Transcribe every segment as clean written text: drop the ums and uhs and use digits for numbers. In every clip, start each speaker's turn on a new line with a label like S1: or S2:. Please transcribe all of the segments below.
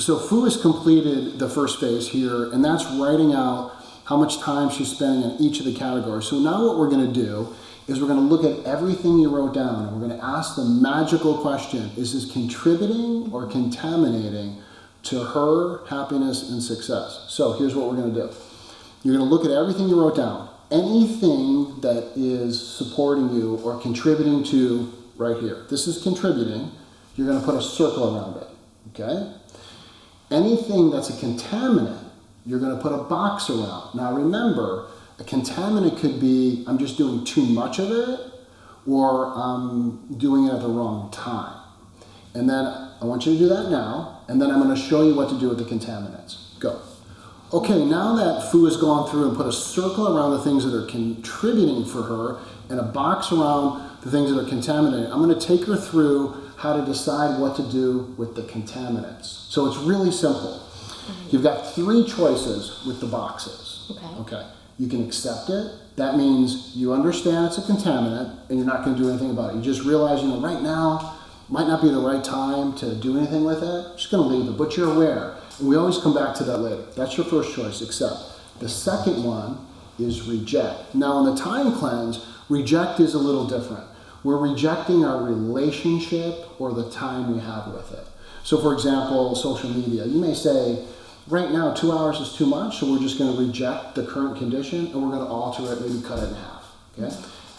S1: So Phu has completed the first phase here, and that's writing out how much time she's spending in each of the categories. So now what we're going to do is we're going to look at everything you wrote down, and we're going to ask the magical question: is this contributing or contaminating to her happiness and success? So here's what we're going to do. You're going to look at everything you wrote down. Anything that is supporting you or contributing to right here. This is contributing. You're going to put a circle around it, okay? Anything that's a contaminant, you're going to put a box around. Now remember, a contaminant could be I'm just doing too much of it, or I'm doing it at the wrong time. And then I want you to do that now, and then I'm going to show you what to do with the contaminants. Go. Okay, now that Phu has gone through and put a circle around the things that are contributing for her and a box around the things that are contaminating, I'm going to take her through how to decide what to do with the contaminants. So it's really simple. You've got 3 choices with the boxes. Okay. You can accept it. That means you understand it's a contaminant and you're not going to do anything about it. You just realize, right now might not be the right time to do anything with it. Just going to leave it, but you're aware. And we always come back to that later. That's your first choice, accept. The second one is reject. Now in the time cleanse, reject is a little different. We're rejecting our relationship or the time we have with it. So for example, social media, you may say, right now 2 hours is too much, so we're just going to reject the current condition and we're going to alter it, maybe cut it in half. Okay?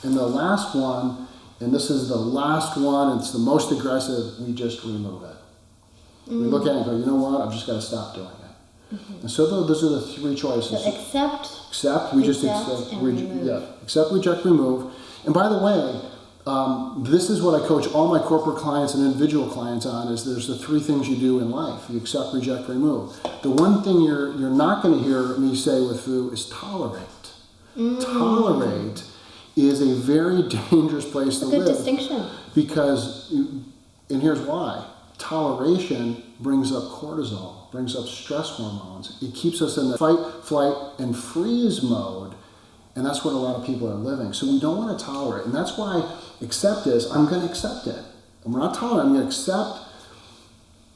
S1: And the last one, and this is the last one, it's the most aggressive, we just remove it. We look at it and go, you know what, I've just got to stop doing it. And so those are the 3 choices.
S2: So accept,
S1: we just accept,
S2: remove.
S1: Yeah, accept, reject, remove. And by the way, this is what I coach all my corporate clients and individual clients on, is there's the 3 things you do in life. You accept, reject, remove. The one thing you're not going to hear me say with Phu is tolerate. Tolerate is a very dangerous place to live.
S2: Good distinction.
S1: Because, and here's why. Toleration brings up cortisol, brings up stress hormones. It keeps us in the fight, flight, and freeze mode. And that's what a lot of people are living. So we don't want to tolerate. And that's why accept is, I'm going to accept it. And we're not tolerant. I'm going to accept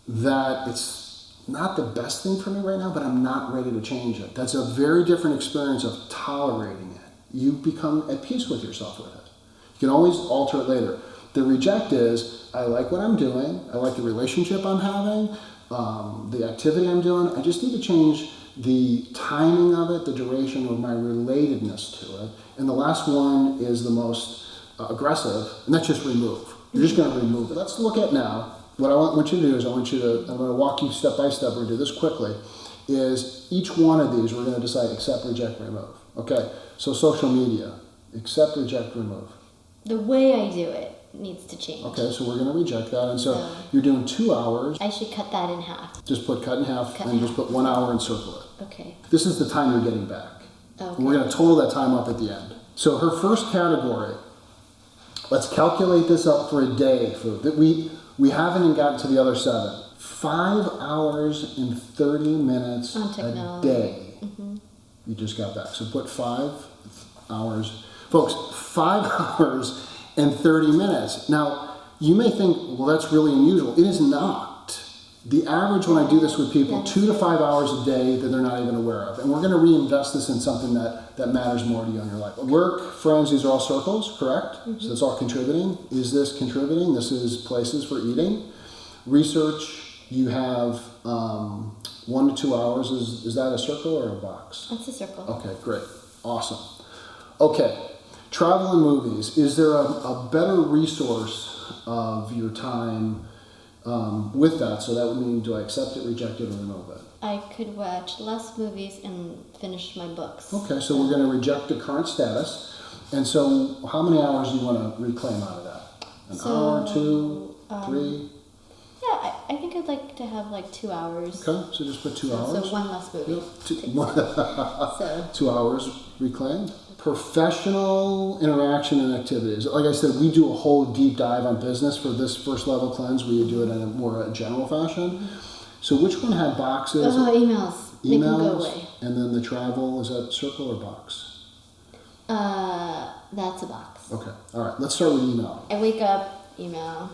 S1: that it's not the best thing for me right now, but I'm not ready to change it. That's a very different experience of tolerating it. You become at peace with yourself with it. You can always alter it later. The reject is, I like what I'm doing. I like the relationship I'm having, the activity I'm doing. I just need to change the timing of it, the duration of my relatedness to it. And the last one is the most aggressive, and that's just remove. You're just going to remove it. Let's look at now. What I want you to do is I'm going to walk you step by step. We're going to do this quickly. Is each one of these we're going to decide accept, reject, remove. Okay, so social media, accept, reject, remove.
S2: The way I do it needs to change.
S1: Okay, so we're going to reject that. And so you're doing 2 hours.
S2: I should cut that in half.
S1: Just put cut in half just put 1 hour and circle it.
S2: Okay.
S1: This is the time you're getting back.
S2: Okay.
S1: And we're going to total that time up at the end. So her first category, let's calculate this up for a day. We haven't even gotten to the other 7. 5 hours and 30 minutes a day. You just got back. So put 5 hours. Folks, 5 hours and 30 minutes. Now, you may think, well, that's really unusual. It is not. The average when I do this with people, 2 to 5 hours a day that they're not even aware of. And we're going to reinvest this in something that matters more to you in your life. Work, friends, these are all circles, correct? So it's all contributing. Is this contributing? This is places for eating. Research, you have 1 to 2 hours. Is that a circle or a box?
S2: That's a circle.
S1: Okay, great. Awesome. Okay. Travel and movies. Is there a better resource of your time with that? So that would mean, do I accept it, reject it, or remove it?
S2: I could watch less movies and finish my books.
S1: Okay, so we're going to reject the current status. And so how many hours do you want to reclaim out of that? An hour, 2, 3?
S2: Yeah, I think I'd like to have like 2 hours.
S1: Okay, so just put 2 hours.
S2: So 1 less movie.
S1: Yep. 2 hours reclaimed. Professional interaction and activities. Like I said, we do a whole deep dive on business for this first level cleanse. We do it in a more general fashion. So which one had boxes?
S2: Emails. They can go away.
S1: And then the travel, is that circle or box?
S2: That's a box.
S1: Okay. All right. Let's start with email.
S2: I wake up, email.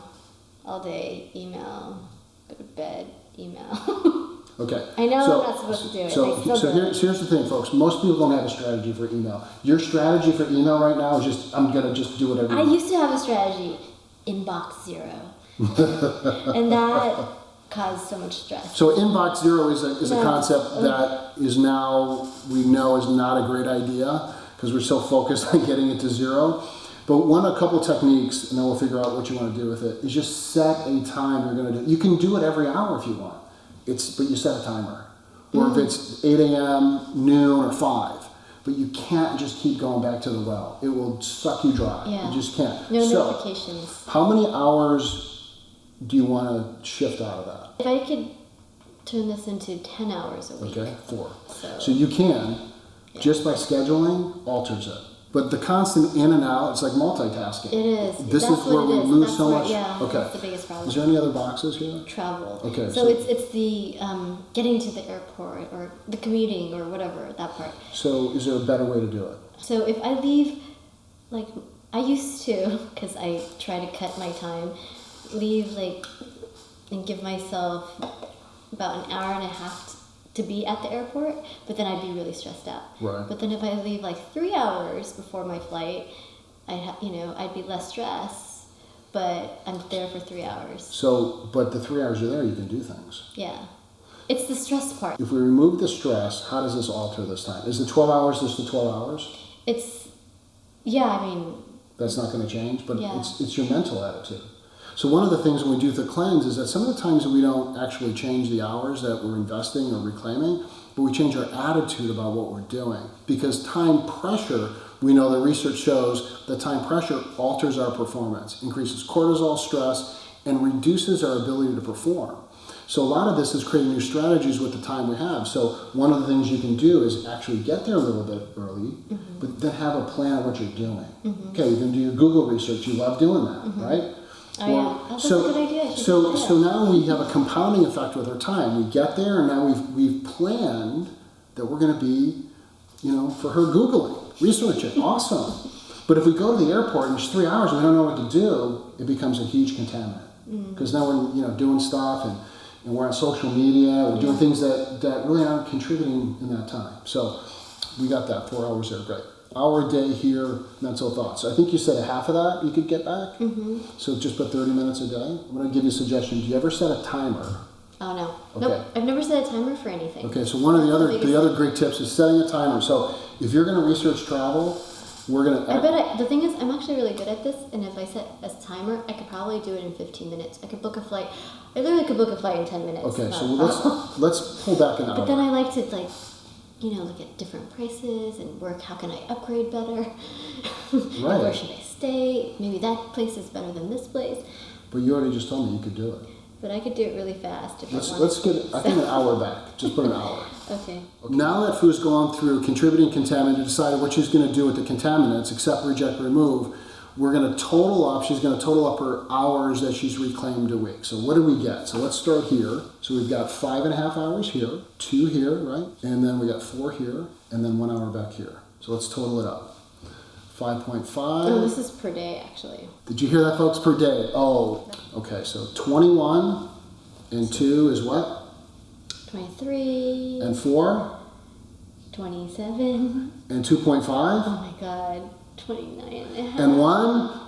S2: All day, email. Go to bed, email.
S1: Okay.
S2: I know I'm not supposed to do it.
S1: Here's the thing, folks. Most people don't have a strategy for email. Your strategy for email right now is just, I'm going to just do whatever.
S2: I used to have a strategy, inbox zero. And that caused so much stress.
S1: So inbox zero is a concept that is now, we know is not a great idea because we're so focused on getting it to zero. But a couple techniques, and then we'll figure out what you want to do with it, is just set a time you're going to do. You can do it every hour if you want. But you set a timer. Or if it's 8 a.m., noon, or 5. But you can't just keep going back to the well. It will suck you dry.
S2: Yeah.
S1: You just can't.
S2: No notifications.
S1: How many hours do you want to shift out of that?
S2: If I could turn this into 10 hours a week.
S1: Okay, 4. So you can, just by scheduling, alters it. But the constant in and out, it's like multitasking.
S2: It is.
S1: This is where we lose so much.
S2: Yeah,
S1: okay.
S2: That's the biggest problem.
S1: Is there any other boxes here?
S2: Travel.
S1: Okay.
S2: So it's the getting to the airport or the commuting or whatever, that part.
S1: So is there a better way to do it?
S2: So if I leave, like I used to, because I try to cut my time, leave and give myself about an hour and a half to be at the airport, but then I'd be really stressed out.
S1: Right.
S2: But then if I leave 3 hours before my flight, I'd be less stressed, but I'm there for 3 hours.
S1: So, but the 3 hours you're there, you can do things.
S2: Yeah. It's the stress part.
S1: If we remove the stress, how does this alter this time? Is the 12 hours just the 12 hours? That's not going to change, but it's your mental attitude. So one of the things when we do the cleanse is that some of the times we don't actually change the hours that we're investing or reclaiming, but we change our attitude about what we're doing. Because time pressure, we know that research shows that time pressure alters our performance, increases cortisol, stress, and reduces our ability to perform. So a lot of this is creating new strategies with the time we have. So one of the things you can do is actually get there a little bit early, but then have a plan of what you're doing. Okay, you can do your Google research. You love doing that, right?
S2: Oh, yeah. That's a good idea.
S1: So now we have a compounding effect with our time. We get there, and now we've planned that we're going to be, for her Googling, research it. Awesome. But if we go to the airport and it's 3 hours and we don't know what to do, it becomes a huge contaminant. Because now we're doing stuff and we're on social media. We're doing things that really aren't contributing in that time. So we got that 4 hours there. Great. Hour a day here, mental thoughts. So I think you said a half of that you could get back. So just put 30 minutes a day. I'm going to give you a suggestion. Do you ever set a timer?
S2: Oh no.
S1: Okay.
S2: Nope. I've never set a timer for anything.
S1: Okay. So one of the other great tips is setting a timer. So if you're going to research travel, we're going to.
S2: The thing is, I'm actually really good at this, and if I set a timer, I could probably do it in 15 minutes. I could book a flight. I literally could book a flight in 10 minutes.
S1: Okay. So let's pull back an hour.
S2: But then I like to look at different prices and work. How can I upgrade better?
S1: Right.
S2: Where should I stay? Maybe that place is better than this place.
S1: But you already just told me you could do it.
S2: But I could do it really fast if I wanted.
S1: Let's get, I think, an hour back. Just put an hour.
S2: Okay.
S1: Now that Phu's gone through contributing contaminant, decided what she's going to do with the contaminants, accept, reject, remove, we're going to total up, she's going to total up her hours that she's reclaimed a week. So what do we get? So let's start here. So we've got 5.5 hours here, 2 here, right? And then we got 4 here, and then 1 hour back here. So let's total it up. 5.5.
S2: Oh, this is per day, actually.
S1: Did you hear that, folks? Per day. Oh, okay. So 21 and 2 is what?
S2: 23.
S1: And 4?
S2: 27.
S1: And 2.5?
S2: Oh my God. 29 and a half.
S1: And 1?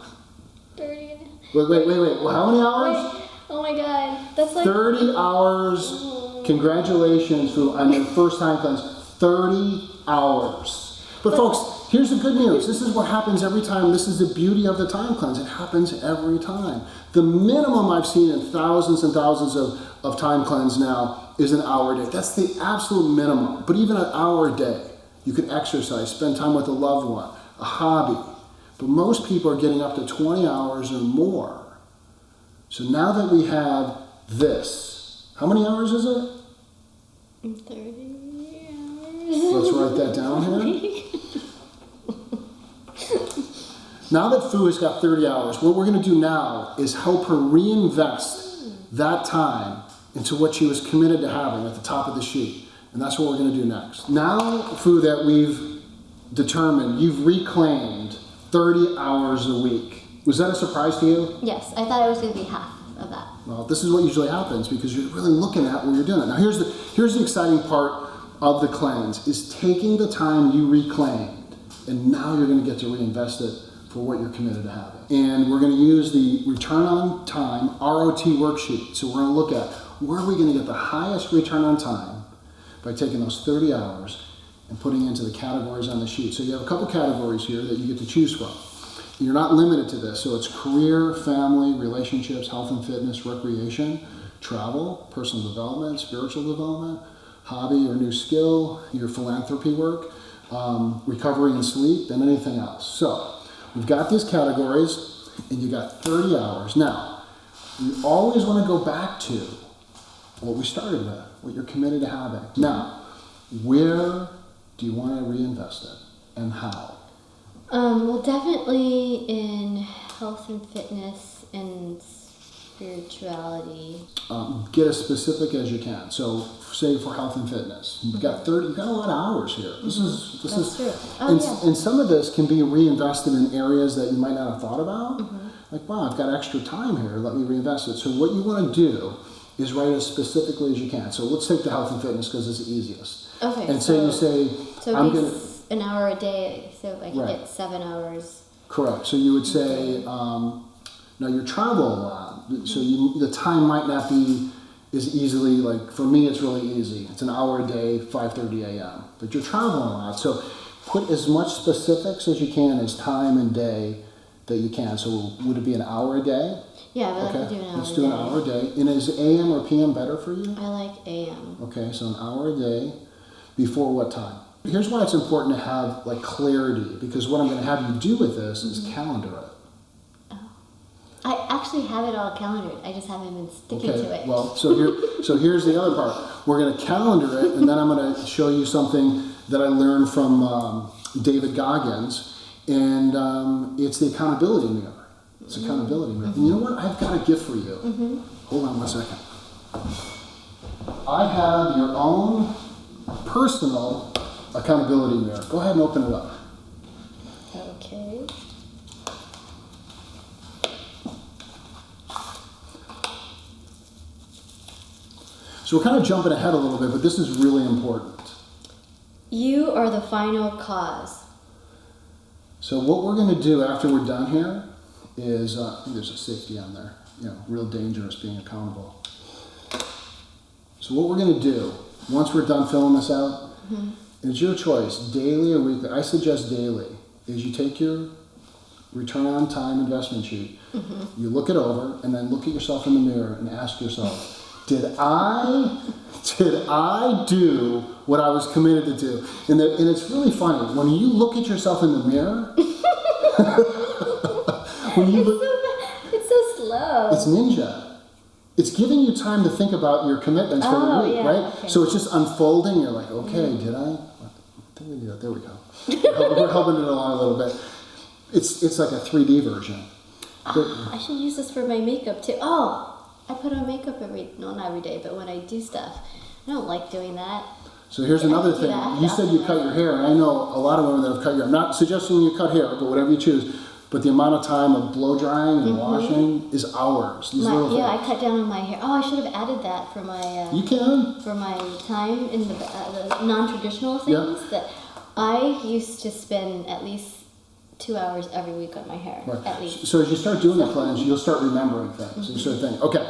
S2: 30 and a half.
S1: Wait. Well, how many hours?
S2: Wait. Oh my God. That's
S1: 30 hours. Congratulations, Phu, on your first time cleanse. 30 hours. But folks, here's the good news. This is what happens every time. This is the beauty of the time cleanse. It happens every time. The minimum I've seen in thousands and thousands of time cleanse now is an hour a day. That's the absolute minimum. But even an hour a day, you can exercise, spend time with a loved one, a hobby. But most people are getting up to 20 hours or more. So now that we have this, how many hours is it?
S2: 30 hours.
S1: Let's write that down here. Now that Phu has got 30 hours, what we're going to do now is help her reinvest that time into what she was committed to having at the top of the sheet. And that's what we're going to do next. Now, Phu, that we've determined you've reclaimed 30 hours a week. Was that a surprise to you?
S2: Yes, I thought it was going to be half of that.
S1: Well, this is what usually happens because you're really looking at what you're doing. Now here's the exciting part of the cleanse is taking the time you reclaimed and now you're going to get to reinvest it for what you're committed to having. And we're going to use the return on time ROT worksheet. So we're going to look at where are we going to get the highest return on time by taking those 30 hours and putting into the categories on the sheet. So you have a couple categories here that you get to choose from. You're not limited to this. So it's career, family, relationships, health and fitness, recreation, travel, personal development, spiritual development, hobby or new skill, your philanthropy work, recovery and sleep, and anything else. So we've got these categories and you got 30 hours. Now, you always want to go back to what we started with, what you're committed to having. Now, where do you want to reinvest it and how?
S2: Well, definitely in health and fitness and spirituality.
S1: Get as specific as you can. So, say for health and fitness, you've got a lot of hours here. This is
S2: true.
S1: And some of this can be reinvested in areas that you might not have thought about. Like, wow, I've got extra time here. Let me reinvest it. So, what you want to do is write as specifically as you can. So, let's take the health and fitness because it's the easiest.
S2: Okay.
S1: And so I'm going to
S2: an hour a day, so I can
S1: Right.
S2: get 7 hours.
S1: Correct. So you would say, now you travel a lot, so the time might not be as easily, like for me it's really easy. It's an hour a day, 5:30 a.m. But you're traveling a lot, so put as much specifics as you can as time and day that you can. So would it be an hour a day?
S2: Yeah, I would like to do an hour
S1: Let's
S2: a
S1: do
S2: day.
S1: an hour a day. And is AM or PM better for you?
S2: I like AM.
S1: Okay, so an hour a day before what time? Here's why it's important to have like clarity, because what I'm going to have you do with this is calendar it.
S2: Oh. I actually have it all calendared. I just haven't been sticking to it.
S1: Well, so here's the other part. We're going to calendar it, and then I'm going to show you something that I learned from David Goggins, and it's the accountability mirror. It's accountability mirror. And you know what? I've got a gift for you. Hold on 1 second. I have your own personal accountability mirror. Go ahead and open it up.
S2: Okay.
S1: So we're kind of jumping ahead a little bit, but this is really important.
S2: You are the final cause.
S1: So what we're going to do after we're done here is, I think there's a safety on there, real dangerous being accountable. So what we're going to do, once we're done filling this out, it's your choice, daily or weekly. I suggest daily, is you take your return on time investment sheet, you look it over, and then look at yourself in the mirror and ask yourself, did I do what I was committed to do? And it's really funny, when you look at yourself in the mirror,
S2: It's so slow.
S1: it's ninja. It's giving you time to think about your commitments for the week, right?
S2: Okay.
S1: So it's just unfolding. You're like, okay, did I? I think we did that. There we go. We're helping it along a little bit. It's like a 3D version.
S2: I should use this for my makeup too. Oh, I put on makeup not every day, but when I do stuff. I don't like doing that.
S1: So here's another thing. You said you cut your hair, and I know a lot of women that have cut your hair. I'm not suggesting you cut hair, but whatever you choose. But the amount of time of blow drying and washing is hours.
S2: I cut down on my hair. Oh, I should have added that for my.
S1: You can.
S2: For my time in the non-traditional things that I used to spend at least 2 hours every week on my hair, at least.
S1: So as you start doing the cleanse, you'll start remembering things. You start thinking, okay.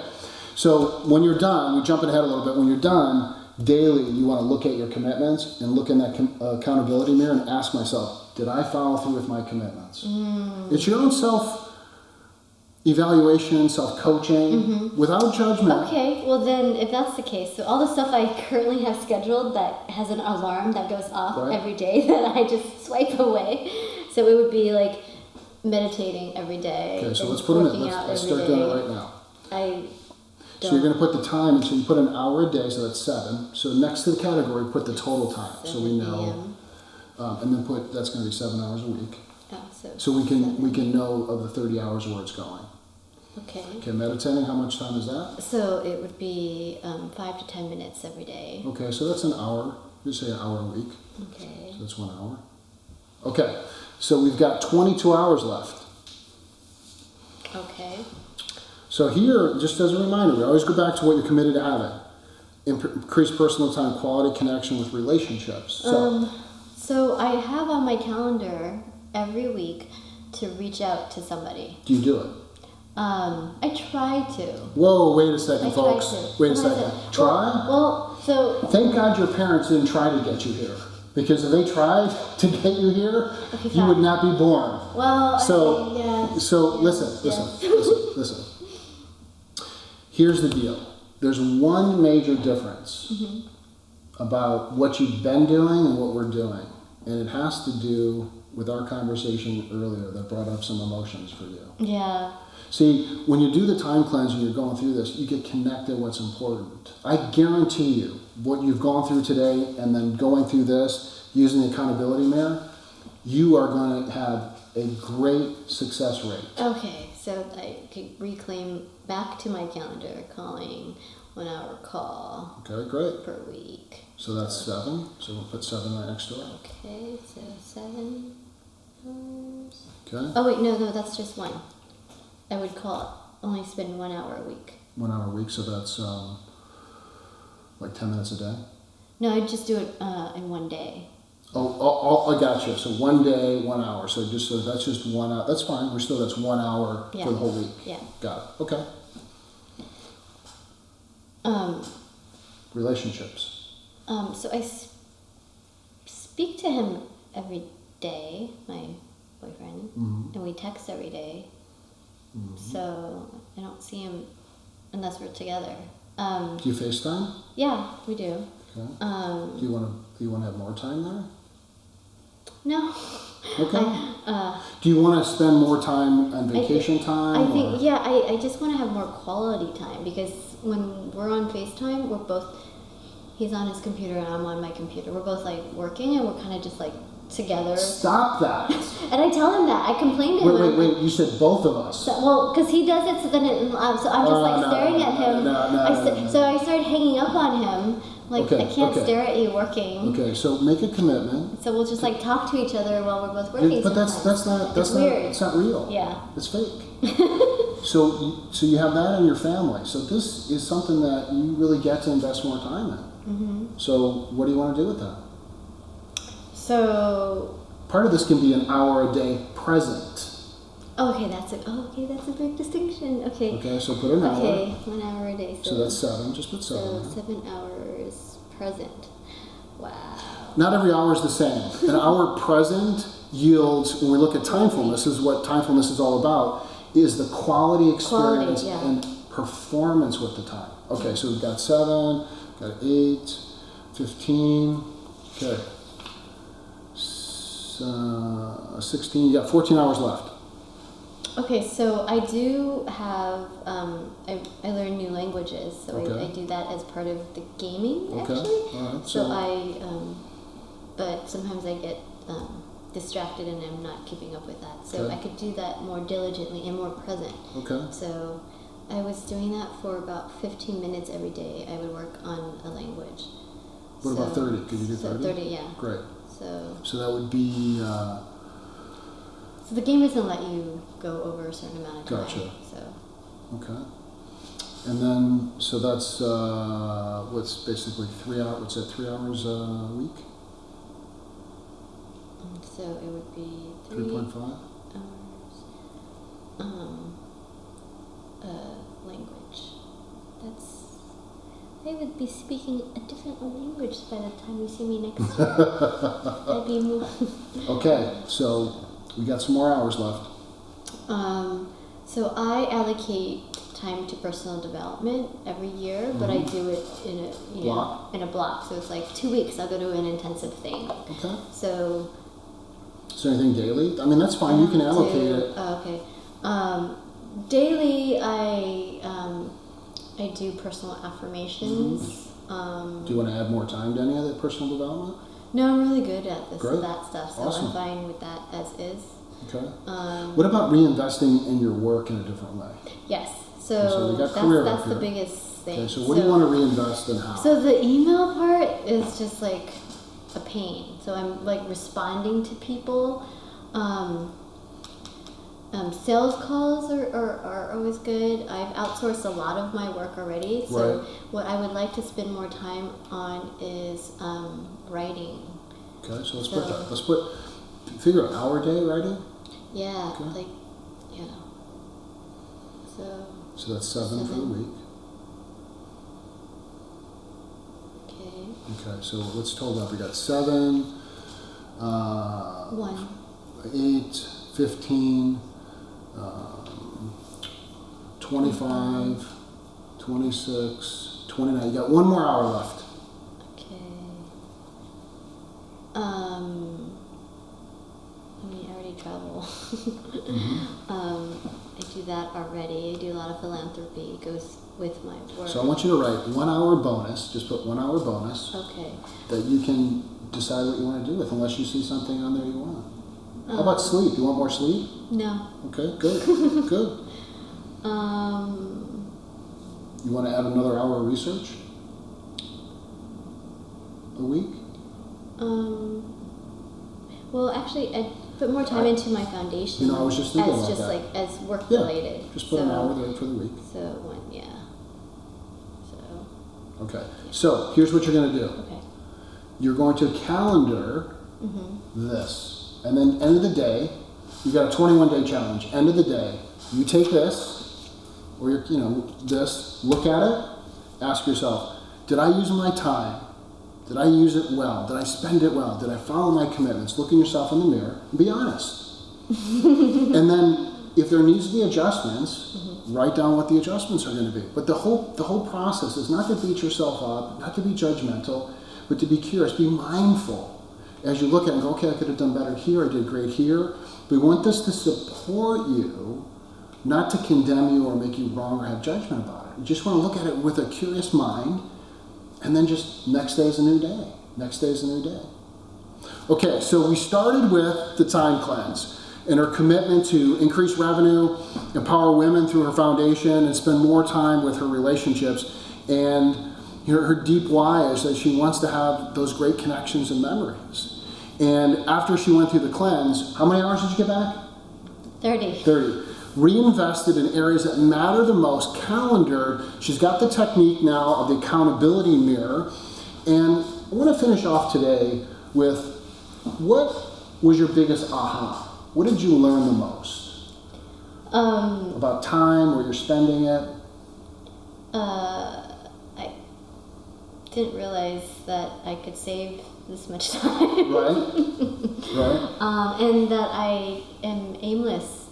S1: So when you're done, we're jumping ahead a little bit. When you're done, daily, you want to look at your commitments and look in that accountability mirror and ask myself, did I follow through with my commitments? It's your own self-evaluation, self-coaching, without judgment.
S2: Okay, well then, if that's the case, so all the stuff I currently have scheduled that has an alarm that goes off every day that I just swipe away. So it would be like meditating every day.
S1: Okay, so let's put it in. Let's start doing it right now. So you're going to put the time, so you put an hour a day, so that's 7. So next to the category, put the total time, so we know. And then that's going to be 7 hours a week. So we can know of the 30 hours where it's going.
S2: Okay.
S1: Okay, meditating, how much time is that?
S2: So it would be 5 to 10 minutes every day.
S1: Okay, so that's an hour. Just say an hour a week.
S2: Okay.
S1: So that's 1 hour. Okay, so we've got 22 hours left.
S2: Okay.
S1: So here, just as a reminder, we always go back to what you're committed to having. Increase personal time, quality connection with relationships.
S2: So I have on my calendar every week to reach out to somebody.
S1: Do you do it?
S2: I try to.
S1: Whoa, wait a second,
S2: I
S1: folks.
S2: try to.
S1: Wait a second. Try?
S2: So...
S1: Thank God your parents didn't try to get you here. Because if they tried to get you here, you would not be born.
S2: Well,
S1: Listen. Here's the deal. There's one major difference about what you've been doing and what we're doing. And it has to do with our conversation earlier that brought up some emotions for you.
S2: Yeah.
S1: See, when you do the time cleanse and you're going through this, you get connected what's important. I guarantee you, what you've gone through today and then going through this, using the accountability mirror, you are going to have a great success rate.
S2: Okay, so I could reclaim back to my calendar, calling 1 hour call.
S1: Okay, great.
S2: Per week.
S1: So that's 7. So we'll put 7 right next to it.
S2: Okay, so 7 hours.
S1: Okay.
S2: Oh wait, no, that's just 1. I would only spend 1 hour a week.
S1: 1 hour a week, so that's like 10 minutes a day?
S2: No, I'd just do it in 1 day.
S1: Oh, I got you. So 1 day, 1 hour. So that's just 1 hour. That's fine. That's 1 hour for the whole week.
S2: Yeah.
S1: Got it. Okay. Relationships.
S2: So I speak to him every day, my boyfriend, and we text every day. So I don't see him unless we're together.
S1: Do you FaceTime?
S2: Yeah, we do.
S1: Okay. Do you want to have more time there?
S2: No.
S1: Okay. Do you want to spend more time on vacation time?
S2: I think I just want to have more quality time, because when we're on FaceTime, he's on his computer and I'm on my computer. We're both like working and we're kind of just like together.
S1: Stop that.
S2: And I tell him that. I complain to him.
S1: Wait. You said both of us.
S2: Because he does it, so I'm just staring at him. So I started hanging up on him. Like, I can't stare at you working.
S1: Okay, so make a commitment.
S2: So we'll just like talk to each other while we're both working.
S1: But that's weird. It's not real.
S2: Yeah.
S1: It's fake. So you have that in your family. So this is something that you really get to invest more time in. So what do you want to do with that?
S2: So
S1: part of this can be an hour a day present.
S2: Okay, that's a big distinction. Okay,
S1: so put an hour.
S2: Okay, 1 hour a day.
S1: So that's 7. Just put 7.
S2: So 7 hours present. Wow.
S1: Not every hour is the same. An hour present yields, when we look at timefulness, this is what timefulness is all about, is the quality experience and performance with the time. Okay, so we've got 7, got 8, 15, okay. 16, you got 14 hours left.
S2: Okay, so I do have, I learn new languages, so I do that as part of the gaming, actually.
S1: All right.
S2: So but sometimes I get distracted and I'm not keeping up with that. So I could do that more diligently and more present.
S1: Okay.
S2: So I was doing that for about 15 minutes every day. I would work on a language.
S1: What about 30? Could you do 30?
S2: 30, yeah.
S1: Great.
S2: So
S1: that would be...
S2: So the game doesn't let you go over a certain amount of time.
S1: Gotcha.
S2: So.
S1: Okay. And then, so that's what's basically 3 hours. What's that? 3 hours a week.
S2: So it would be
S1: 3.5
S2: hours. Language. I would be speaking a different language by the time you see me next year. I'd be more.
S1: Okay, so we got some more hours left.
S2: So I allocate time to personal development every year, but I do it in a block. So it's like 2 weeks. I'll go to an intensive thing.
S1: Okay.
S2: So.
S1: Is there anything daily? I mean, that's fine. You can allocate it.
S2: Okay. Daily, I do personal affirmations.
S1: Do you want to add more time to any of that personal development?
S2: No, I'm really good at that stuff, so
S1: awesome.
S2: I'm fine with that as is.
S1: Okay. What about reinvesting in your work in a different way?
S2: Yes. So
S1: we got career
S2: that's
S1: up
S2: the
S1: here.
S2: biggest thing.
S1: Okay, so what do you want to reinvest in how?
S2: So the email part is just like a pain. So I'm like responding to people. Sales calls are always good. I've outsourced a lot of my work already, so
S1: Right.
S2: what I would like to spend more time on is writing.
S1: Okay, so let's
S2: So-
S1: put that. Let's figure an hour a day writing.
S2: Yeah,
S1: Okay.
S2: like, yeah. So,
S1: So that's 7 for the
S2: 7.
S1: week.
S2: okay.
S1: Okay, so let's total up. We got 7,
S2: 1.
S1: 8, 15, 25, 26, 29. You got 1 more hour left.
S2: Okay. I mean, I already travel. I do that already. I do a lot of philanthropy. It goes with my work.
S1: So I want you to write 1 hour bonus. Just put 1 hour bonus
S2: Okay.
S1: that you can decide what you want to do with, unless you see something on there you want. How about sleep? You want more sleep?
S2: No.
S1: Okay, good, good. You want to add another hour of research a week?
S2: Well, actually, I put more time into my foundation.
S1: You know, I was just thinking
S2: as
S1: about
S2: just
S1: that.
S2: like as work
S1: Yeah,
S2: related.
S1: just put an hour there for the week.
S2: So 1, yeah. So
S1: Okay, so here's what you're going to do.
S2: okay.
S1: You're going to calendar this, and then end of the day, you've got a 21-day challenge. End of the day, you take this, or this, look at it, ask yourself, did I use my time? Did I use it well? Did I spend it well? Did I follow my commitments? Look at yourself in the mirror and be honest. And then if there needs to be adjustments, write down what the adjustments are going to be. But the whole process is not to beat yourself up, not to be judgmental, but to be curious, be mindful. As you look at it and go, okay, I could have done better here, I did great here. We want this to support you, not to condemn you or make you wrong or have judgment about it. You just want to look at it with a curious mind, and then just next day is a new day. Next day is a new day. Okay, so we started with the time cleanse and her commitment to increase revenue, empower women through her foundation, and spend more time with her relationships. And her deep why is that she wants to have those great connections and memories. And after she went through the cleanse, how many hours did you get back?
S2: 30.
S1: 30. Reinvested in areas that matter the most, calendared. She's got the technique now of the accountability mirror. And I want to finish off today with, what was your biggest aha? What did you learn the most? About time, where you're spending it?
S2: I didn't realize that I could save this much time.
S1: Right? Right?
S2: And that I am aimless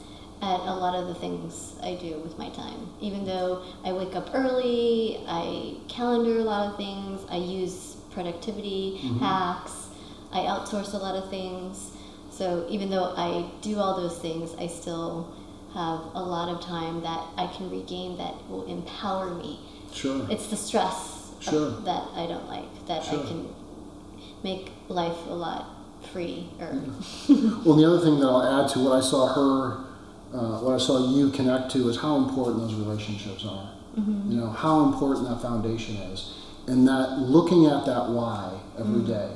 S2: at a lot of the things I do with my time. Even though I wake up early, I calendar a lot of things, I use productivity hacks, I outsource a lot of things. So even though I do all those things, I still have a lot of time that I can regain that will empower me.
S1: Sure.
S2: It's the stress
S1: Sure.
S2: that I don't like, that
S1: Sure.
S2: I can make life a lot freer.
S1: Well, the other thing that I'll add to what I saw you connect to is how important those relationships are. You know, how important that foundation is. And that looking at that why every day,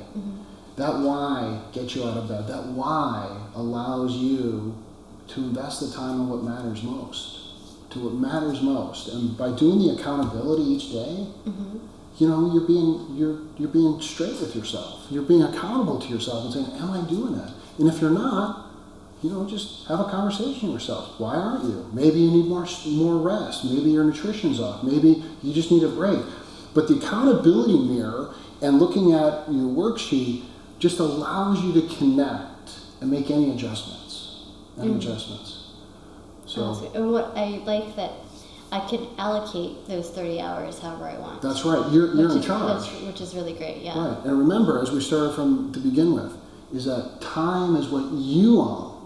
S1: that why gets you out of bed. That why allows you to invest the time on what matters most. To what matters most. And by doing the accountability each day, you know, you're being straight with yourself. You're being accountable to yourself and saying, am I doing that? And if you're not, you know, just have a conversation with yourself. Why aren't you? Maybe you need more rest. Maybe your nutrition's off. Maybe you just need a break. But the accountability mirror and looking at your worksheet just allows you to connect and make any adjustments. So
S2: And what I like that I can allocate those 30 hours however I want.
S1: that's right. You're in charge.
S2: Which is really great, yeah.
S1: Right. And remember, as we started from to begin with, is that time is what you own.